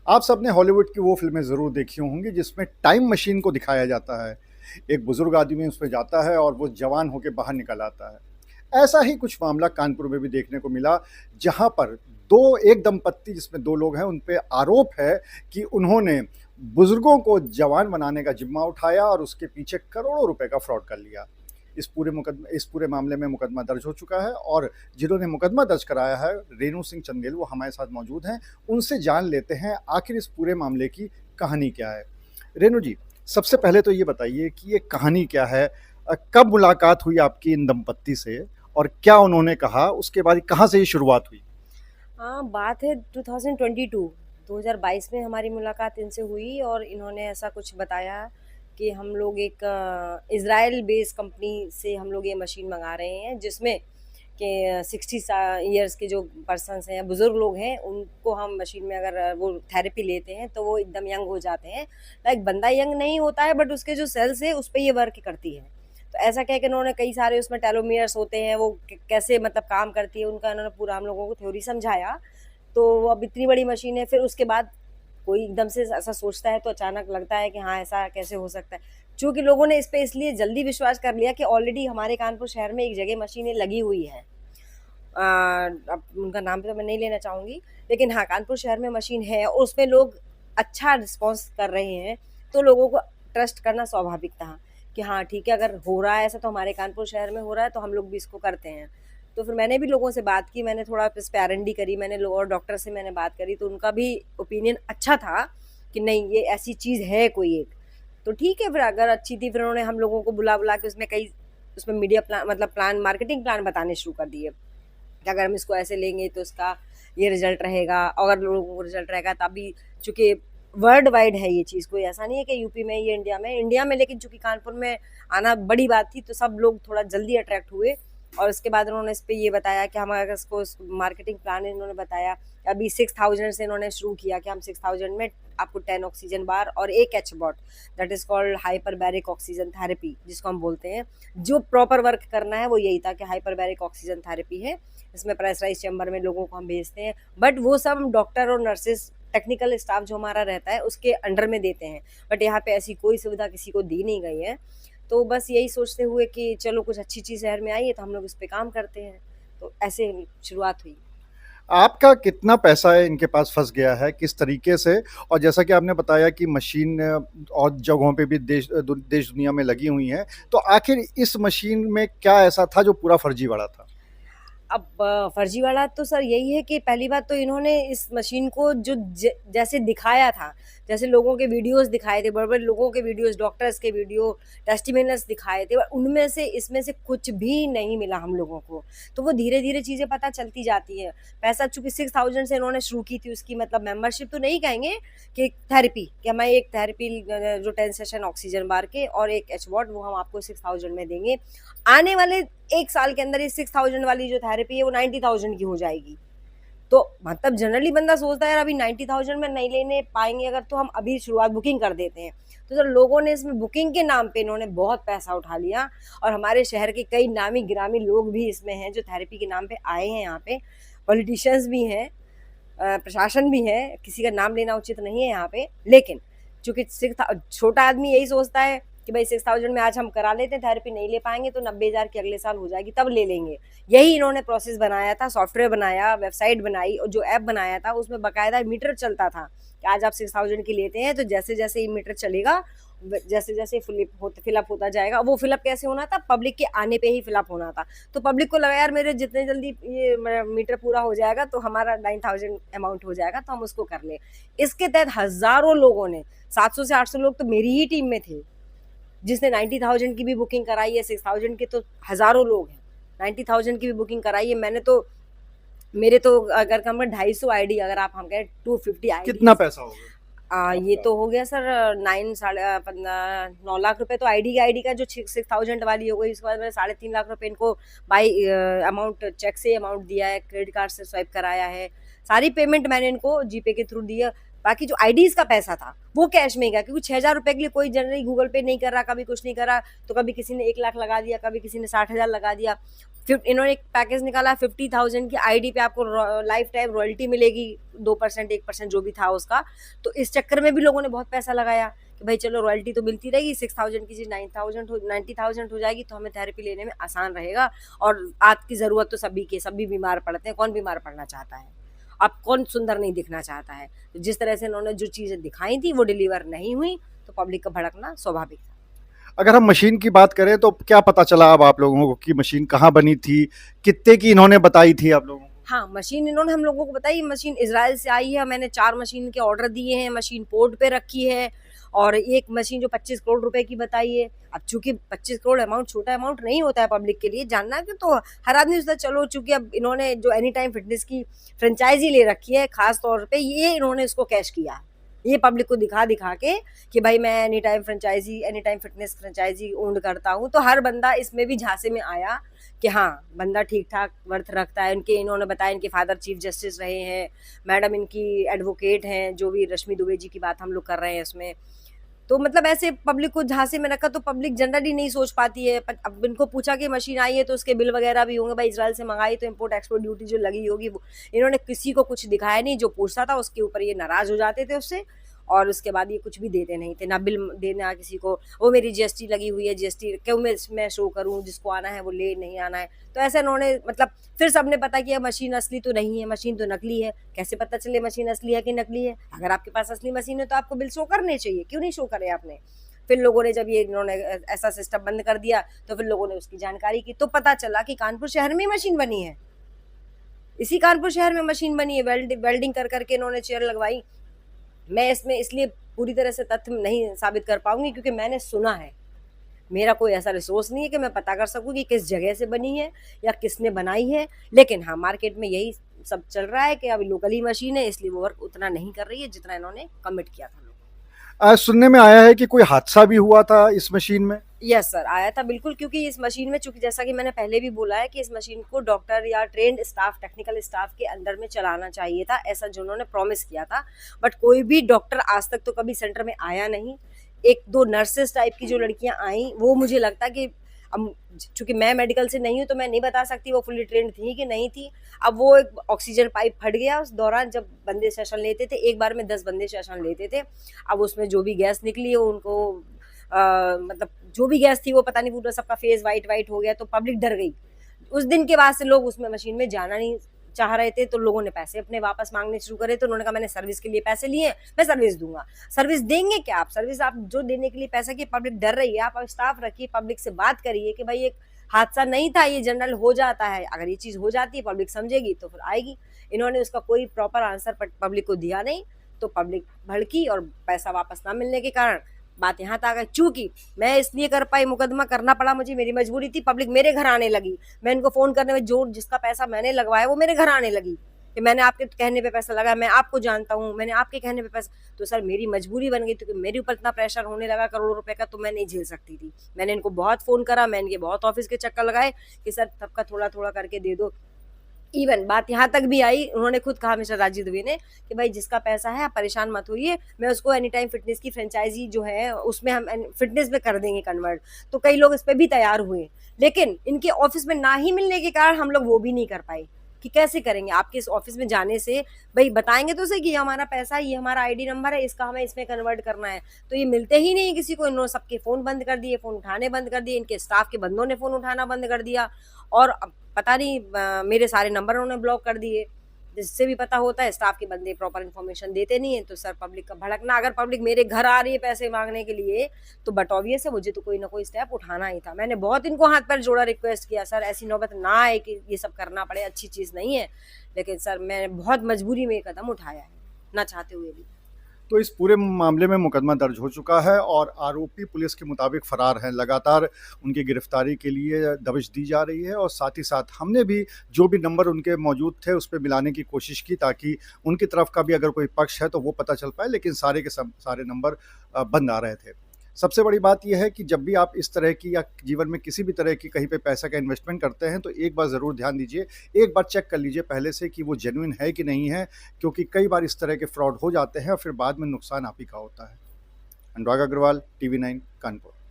आप सबने हॉलीवुड की वो फ़िल्में ज़रूर देखी होंगी जिसमें टाइम मशीन को दिखाया जाता है। एक बुज़ुर्ग आदमी उसमें जाता है और वो जवान होके बाहर निकल आता है। ऐसा ही कुछ मामला कानपुर में भी देखने को मिला, जहाँ पर एक दंपत्ति जिसमें 2 लोग हैं, उन पे आरोप है कि उन्होंने बुज़ुर्गों को जवान बनाने का ज़िम्मा उठाया और उसके पीछे करोड़ों रुपए का फ्रॉड कर लिया। इस पूरे मामले में मुकदमा दर्ज हो चुका है और जिन्होंने मुकदमा दर्ज कराया है, रेणु सिंह चंदेल, वो हमारे साथ मौजूद हैं। उनसे जान लेते हैं आखिर इस पूरे मामले की कहानी क्या है। रेणु जी, सबसे पहले तो ये बताइए कि ये कहानी क्या है? कब मुलाकात हुई आपकी इन दंपत्ति से और क्या उन्होंने कहा? उसके बाद कहाँ से ये शुरुआत हुई? हाँ, बात है 2022 2022 में हमारी मुलाकात इनसे हुई और इन्होंने ऐसा कुछ बताया कि हम लोग एक इज़राइल बेस्ड कंपनी से हम लोग ये मशीन मंगा रहे हैं जिसमें कि 60 ईयर्स के जो पर्सन्स हैं, बुज़ुर्ग लोग हैं, उनको हम मशीन में अगर वो थेरेपी लेते हैं तो वो एकदम यंग हो जाते हैं। लाइक बंदा यंग नहीं होता है बट उसके जो सेल्स है उस पे ये वर्क करती है। तो ऐसा कह के उन्होंने कई सारे उसमें टेलोमियर्स होते हैं, वो कैसे मतलब काम करती है उनका उन्होंने पूरा हम लोगों को थ्योरी समझाया। तो अब इतनी बड़ी मशीन है, फिर उसके बाद कोई एकदम से ऐसा सोचता है तो अचानक लगता है कि हाँ ऐसा कैसे हो सकता है। चूँकि लोगों ने इस पे इसलिए जल्दी विश्वास कर लिया कि ऑलरेडी हमारे कानपुर शहर में एक जगह मशीनें लगी हुई हैं। अब उनका नाम तो मैं नहीं लेना चाहूँगी, लेकिन हाँ, कानपुर शहर में मशीन है और उसमें लोग अच्छा रिस्पॉन्स कर रहे हैं, तो लोगों को ट्रस्ट करना स्वाभाविक था कि हाँ, ठीक है, अगर हो रहा है ऐसा तो हमारे कानपुर शहर में हो रहा है, तो हम लोग भी इसको करते हैं। तो फिर मैंने भी लोगों से बात की, मैंने थोड़ा इस पे आर&डी करी, मैंने लो और डॉक्टर से मैंने बात करी, तो उनका भी ओपिनियन अच्छा था कि नहीं, ये ऐसी चीज़ है कोई एक। तो ठीक है, फिर अगर अच्छी थी, फिर उन्होंने हम लोगों को बुला-बुला के उसमें मीडिया प्लान मतलब प्लान मार्केटिंग प्लान बताने शुरू कर दिए। कि अगर हम इसको ऐसे लेंगे तो इसका ये रिजल्ट रहेगा, अगर लोगों को रिजल्ट रहेगा तभी। चूँकि वर्ल्ड वाइड है ये चीज़, कोई ऐसा नहीं है कि यूपी में, ये इंडिया में, लेकिन चूँकि कानपुर में आना बड़ी बात थी तो सब लोग थोड़ा जल्दी अट्रैक्ट हुए। और उसके बाद उन्होंने इस पे ये बताया कि हम अगर इसको मार्केटिंग प्लान इन्होंने बताया, अभी 6000 से इन्होंने शुरू किया कि हम 6000 में आपको 10 ऑक्सीजन बार और 1 HBOT, that is called hyperbaric oxygen therapy जिसको हम बोलते हैं। जो प्रॉपर वर्क करना है वो यही था कि हाइपरबैरिक ऑक्सीजन थेरेपी है। इसमें प्रेशराइज चैम्बर में लोगों को हम भेजते हैं, बट वो सब हम डॉक्टर और नर्सेस, टेक्निकल स्टाफ जो हमारा रहता है उसके अंडर में देते हैं। बट यहाँ पे ऐसी कोई सुविधा किसी को दी नहीं गई है। तो बस यही सोचते हुए कि चलो कुछ अच्छी चीज़ शहर में आई है तो हम लोग इस पे काम करते हैं। तो ऐसे शुरुआत हुई। आपका कितना पैसा है इनके पास फँस गया है? किस तरीके से? और जैसा कि आपने बताया कि मशीन और जगहों पे भी देश दुनिया में लगी हुई हैं, तो आखिर इस मशीन में क्या ऐसा था जो पूरा फर्जीवाड़ा था? अब फर्जीवाड़ा तो सर यही है कि पहली बात तो इन्होंने इस मशीन को जो जैसे दिखाया था, जैसे लोगों के वीडियोस दिखाए थे, बड़े-बड़े लोगों के वीडियोस, डॉक्टर्स के वीडियो, टेस्टिमोनियल्स दिखाए थे, उनमें से इसमें से कुछ भी नहीं मिला हम लोगों को। तो वो धीरे-धीरे चीज़ें पता चलती जाती हैं। पैसा चूँकि 6000 से इन्होंने शुरू की थी, उसकी मतलब मेंबरशिप तो नहीं कहेंगे कि थेरेपी, कि हमें एक थेरेपी जो 10 सेशन ऑक्सीजन बार के और 1 एचवॉट वो हम आपको 6000 में देंगे। आने वाले 1 साल के अंदर ये 6000 वाली जो थेरेपी है वो 90000 की हो जाएगी। तो मतलब जनरली बंदा सोचता है यार अभी 90000 में नहीं लेने पाएँगे अगर, तो हम अभी शुरुआत बुकिंग कर देते हैं। तो सर लोगों ने इसमें बुकिंग के नाम पे इन्होंने बहुत पैसा उठा लिया और हमारे शहर के कई नामी-गिरामी लोग भी इसमें हैं जो थेरेपी के नाम पे आए हैं यहाँ पे। पॉलिटिशियंस भी हैं, प्रशासन भी है, किसी का नाम लेना उचित नहीं है यहाँ पे। लेकिन चूँकि छोटा आदमी यही सोचता है कि भाई 6000 में आज हम करा लेते हैं, थेरेपी नहीं ले पाएँगे तो 90,000 की अगले साल हो जाएगी तब ले लेंगे। यही इन्होंने प्रोसेस बनाया था, सॉफ्टवेयर बनाया, वेबसाइट बनाई और जो ऐप बनाया था उसमें बाकायदा मीटर चलता था कि आज आप 6000 की लेते हैं तो जैसे-जैसे ये मीटर चलेगा, जैसे-जैसे फिलअप होता जाएगा। वो फिलअप कैसे होना था? पब्लिक के आने पे ही फिलअप होना था। तो पब्लिक को लगा यार मेरे जितने जल्दी ये मीटर पूरा हो जाएगा तो हमारा 9000 अमाउंट हो जाएगा तो हम उसको कर लें। इसके तहत हज़ारों लोगों ने, 700 से 800 लोग तो मेरी ही टीम में थे, जिसने 90,000 की भी बुकिंग कराई है, 6000 के तो हज़ारों लोग हैं। 90,000 की भी बुकिंग कराई है मैंने, तो मेरे तो अगर कम 250 आईडी, अगर आप हम कहें 250 कितना आईडीज़। पैसा हो गया ये आपका? तो हो गया सर 9 लाख रुपए तो आईडी का जो 6000 वाली हो गई। उसके बाद मैंने 3.5 लाख रुपए इनको बाई अमाउंट चेक से अमाउंट दिया है, क्रेडिट कार्ड से स्वाइप कराया है। सारी पेमेंट मैंने इनको जीपे के थ्रू दी है। बाकी जो आईडीज का पैसा था वो कैश में गया, क्योंकि 6,000 रुपए के लिए कोई जनरली गूगल पे नहीं कर रहा, कभी कुछ नहीं कर रहा, तो कभी किसी ने 1 लाख लगा दिया, कभी किसी ने 60,000 लगा दिया। फिर इन्होंने एक पैकेज निकाला 50,000 की आईडी पे आपको लाइफ टाइम रॉयल्टी मिलेगी, 2% 1% जो भी था उसका। तो इस चक्कर में भी लोगों ने बहुत पैसा लगाया कि भाई चलो रॉयल्टी तो मिलती रहेगी, 6,000 की चीज़ 90,000 हो जाएगी, तो हमें थेरेपी लेने में आसान रहेगा। और आज की ज़रूरत तो सभी बीमार पड़ते हैं, कौन बीमार पड़ना चाहता है, अब कौन सुंदर नहीं दिखना चाहता है। तो जिस तरह से इन्होंने जो चीज़ें दिखाई थी वो डिलीवर नहीं हुई, तो पब्लिक का भड़कना स्वाभाविक था। अगर हम मशीन की बात करें तो क्या पता चला अब आप लोगों को कि मशीन कहाँ बनी थी, कितने की इन्होंने बताई थी आप लोगों को? हाँ, मशीन इन्होंने हम लोगों को बताई, मशीन इज़राइल से आई है, मैंने 4 मशीन के ऑर्डर दिए हैं, मशीन पोर्ट पे रखी है, और एक मशीन जो 25 करोड़ रुपए की बताई है। अब चूँकि 25 करोड़ अमाउंट छोटा अमाउंट नहीं होता है पब्लिक के लिए जानना है, तो हर आदमी सोचता है चलो, चूँकि अब इन्होंने जो एनी टाइम फिटनेस की फ्रेंचाइज़ी ले रखी है, ख़ास तौर पे ये इन्होंने इसको कैश किया है। ये पब्लिक को दिखा के कि भाई मैं Anytime Fitness franchise own करता हूँ, तो हर बंदा इसमें भी झांसे में आया कि हाँ, बंदा ठीक-ठाक वर्थ रखता है। इन्होंने बताया इनके फादर चीफ जस्टिस रहे हैं, मैडम इनकी एडवोकेट हैं, जो भी रश्मि दुबे जी की बात हम लोग कर रहे हैं उसमें। तो मतलब ऐसे पब्लिक को झांसे में रखा, तो पब्लिक जनरली नहीं सोच पाती है। अब इनको पूछा कि मशीन आई है तो उसके बिल वगैरह भी होंगे, भाई इजराइल से मंगाई तो इम्पोर्ट एक्सपोर्ट ड्यूटी जो लगी होगी वो, इन्होंने किसी को कुछ दिखाया नहीं। जो पूछता था उसके ऊपर ये नाराज हो जाते थे उससे, और उसके बाद ये कुछ भी देते नहीं थे, ना बिल देना किसी को, वो मेरी जीएसटी लगी हुई है, जीएसटी क्यों मैं शो करूं, जिसको आना है वो ले, नहीं आना है। तो ऐसे इन्होंने मतलब फिर सबने पता किया मशीन असली तो नहीं है, मशीन तो नकली है। कैसे पता चले मशीन असली है कि नकली है? अगर आपके पास असली मशीन है तो आपको बिल शो करने चाहिए, क्यों नहीं शो करे आपने? फिर लोगों ने जब ये इन्होंने ऐसा सिस्टम बंद कर दिया, तो फिर लोगों ने उसकी जानकारी की, तो पता चला कि कानपुर शहर में मशीन बनी है, इसी कानपुर शहर में मशीन बनी है, वेल्डिंग कर करके इन्होंने चेयर लगवाई। मैं इसमें इसलिए पूरी तरह से तथ्य नहीं साबित कर पाऊंगी, क्योंकि मैंने सुना है, मेरा कोई ऐसा रिसोर्स नहीं है कि मैं पता कर सकूं कि किस जगह से बनी है या किसने बनाई है। लेकिन हाँ, मार्केट में यही सब चल रहा है कि अभी लोकली मशीन है, इसलिए वो वर्क उतना नहीं कर रही है जितना इन्होंने कमिट किया था। सुनने में आया है कि कोई हादसा भी हुआ था इस मशीन में। यस सर, आया था बिल्कुल, क्योंकि इस मशीन में, चूंकि जैसा कि मैंने पहले भी बोला है कि इस मशीन को डॉक्टर या ट्रेंड स्टाफ, टेक्निकल स्टाफ के अंडर में चलाना चाहिए था, ऐसा जो उन्होंने प्रॉमिस किया था। बट कोई भी डॉक्टर आज तक तो कभी सेंटर में आया नहीं। 1-2 नर्सेस टाइप की जो लड़कियां आई, वो मुझे लगता कि अब चूंकि मैं मेडिकल से नहीं हूँ तो मैं नहीं बता सकती वो फुली ट्रेंड थी कि नहीं थी। अब वो एक ऑक्सीजन पाइप फट गया उस दौरान, जब बंदे सेशन लेते थे, एक बार में 10 बंदे सेशन लेते थे। अब उसमें जो भी गैस निकली है उनको मतलब जो भी गैस थी वो पता नहीं, पूरा सबका फेस वाइट हो गया, तो पब्लिक डर गई। उस दिन के बाद से लोग उसमें मशीन में जाना नहीं चाह रहे थे, तो लोगों ने पैसे अपने वापस मांगने शुरू करे। तो उन्होंने कहा मैंने सर्विस के लिए पैसे लिए, मैं सर्विस दूंगा। सर्विस देंगे क्या आप? सर्विस आप जो देने के लिए पैसा की, पब्लिक डर रही है, आप स्टाफ रखिए, पब्लिक से बात करिए कि भाई एक हादसा नहीं था, ये जनरल हो जाता है, अगर ये चीज हो जाती है पब्लिक समझेगी तो फिर आएगी। इन्होंने उसका कोई प्रॉपर आंसर पब्लिक को दिया नहीं, तो पब्लिक भड़की और पैसा वापस ना मिलने के कारण बात यहाँ तक आ गई। चूंकि मैं इसलिए कर पाई, मुकदमा करना पड़ा मुझे, मेरी मजबूरी थी, पब्लिक मेरे घर आने लगी। मैं इनको फोन करने में, जो जिसका पैसा मैंने लगवाया वो मेरे घर आने लगी कि मैंने आपके कहने पे पैसा लगाया, मैं आपको जानता हूँ, मैंने आपके कहने पे पैसा। तो सर मेरी मजबूरी बन गई, क्योंकि मेरे ऊपर इतना प्रेशर होने लगा करोड़ों रुपए का, तो मैं नहीं झेल सकती थी। मैंने इनको बहुत फोन करा, मैं इनके बहुत ऑफिस के चक्कर लगाए कि सर सबका थोड़ा थोड़ा करके दे दो। इवन बात यहाँ तक भी आई, उन्होंने खुद कहा मिस्टर राजीव दुबे ने कि भाई जिसका पैसा है आप परेशान मत होइए, मैं उसको एनी टाइम फिटनेस की फ्रेंचाइजी जो है उसमें हम फिटनेस में कर देंगे कन्वर्ट। तो कई लोग इस पर भी तैयार हुए, लेकिन इनके ऑफिस में ना ही मिलने के कारण हम लोग वो भी नहीं कर पाए कि कैसे करेंगे। आपके इस ऑफिस में जाने से भाई बताएंगे तो सही कि ये हमारा पैसा है, ये हमारा आईडी नंबर है, इसका हमें इसमें कन्वर्ट करना है, तो ये मिलते ही नहीं किसी को। इन्होंने सबके फ़ोन बंद कर दिए, फ़ोन उठाने बंद कर दिए, इनके स्टाफ के बंदों ने फ़ोन उठाना बंद कर दिया, और पता नहीं मेरे सारे नंबर उन्होंने ब्लॉक कर दिए। जिससे भी पता होता है स्टाफ के बंदे प्रॉपर इन्फॉर्मेशन देते नहीं है, तो सर पब्लिक का भड़कना। अगर पब्लिक मेरे घर आ रही है पैसे मांगने के लिए, तो बट ऑब्वियस है मुझे तो कोई ना कोई स्टेप उठाना ही था। मैंने बहुत इनको हाथ पैर जोड़ा, रिक्वेस्ट किया सर ऐसी नौबत ना आए कि ये सब करना पड़े, अच्छी चीज़ नहीं है। लेकिन सर मैंने बहुत मजबूरी में ये कदम उठाया है, ना चाहते हुए भी। तो इस पूरे मामले में मुकदमा दर्ज हो चुका है और आरोपी पुलिस के मुताबिक फरार हैं। लगातार उनकी गिरफ्तारी के लिए दबिश दी जा रही है और साथ ही साथ हमने भी जो भी नंबर उनके मौजूद थे उस पर मिलाने की कोशिश की, ताकि उनकी तरफ का भी अगर कोई पक्ष है तो वो पता चल पाए, लेकिन सारे के सारे नंबर बंद आ रहे थे। सबसे बड़ी बात ये है कि जब भी आप इस तरह की या जीवन में किसी भी तरह की कहीं पे पैसा का इन्वेस्टमेंट करते हैं, तो एक बार ज़रूर ध्यान दीजिए, एक बार चेक कर लीजिए पहले से कि वो जेन्युइन है कि नहीं है, क्योंकि कई बार इस तरह के फ्रॉड हो जाते हैं और फिर बाद में नुकसान आप ही का होता है। अनुराग अग्रवाल, टीवी 9 कानपुर।